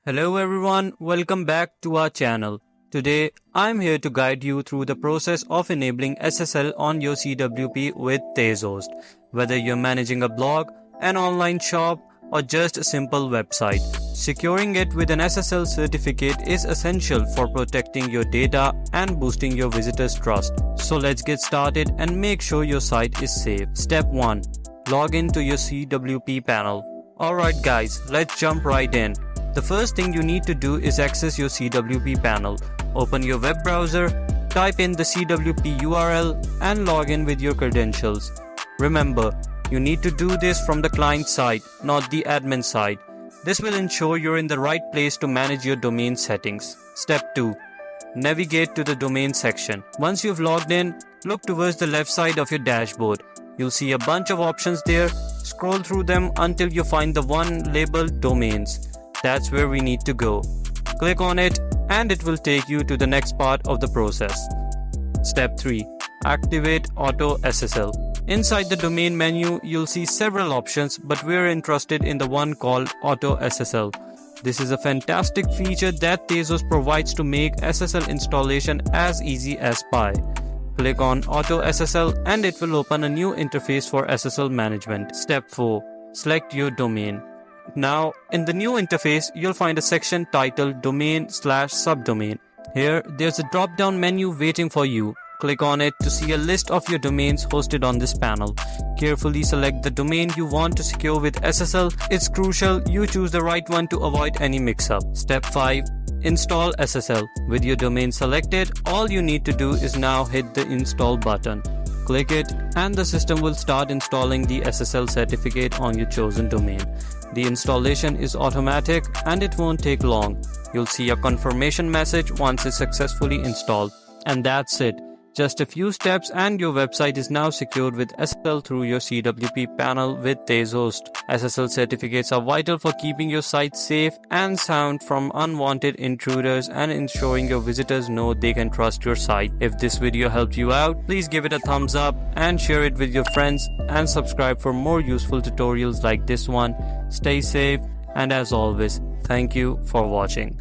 Hello everyone, welcome back to our channel. Today, I'm here to guide you through the process of enabling SSL on your CWP with Tezhost. Whether you're managing a blog, an online shop, or just a simple website, securing it with an SSL certificate is essential for protecting your data and boosting your visitors' trust. So let's get started and make sure your site is safe. Step 1. Log in to your CWP panel. Alright guys, let's jump right in. The first thing you need to do is access your CWP panel. Open your web browser, type in the CWP URL and log in with your credentials. Remember, you need to do this from the client side, not the admin side. This will ensure you're in the right place to manage your domain settings. Step 2. Navigate to the domain section. Once you've logged in, look towards the left side of your dashboard. You'll see a bunch of options there. Scroll through them until you find the one labeled Domains. That's where we need to go. Click on it and it will take you to the next part of the process. Step 3. Activate AutoSSL. Inside the domain menu, you'll see several options, but we're interested in the one called AutoSSL. This is a fantastic feature that Tezhost provides to make SSL installation as easy as pie. Click on AutoSSL and it will open a new interface for SSL management. Step 4. Select your domain. Now, in the new interface, you'll find a section titled Domain/Subdomain. Here, there's a drop-down menu waiting for you. Click on it to see a list of your domains hosted on this panel. Carefully select the domain you want to secure with SSL. It's crucial you choose the right one to avoid any mix-up. Step 5. Install SSL. With your domain selected, all you need to do is now hit the install button. Click it and the system will start installing the SSL certificate on your chosen domain. The installation is automatic and it won't take long. You'll see a confirmation message once it's successfully installed. And that's it. Just a few steps and your website is now secured with SSL through your CWP panel with Tezhost. SSL certificates are vital for keeping your site safe and sound from unwanted intruders and ensuring your visitors know they can trust your site. If this video helped you out, please give it a thumbs up and share it with your friends and subscribe for more useful tutorials like this one. Stay safe and as always, thank you for watching.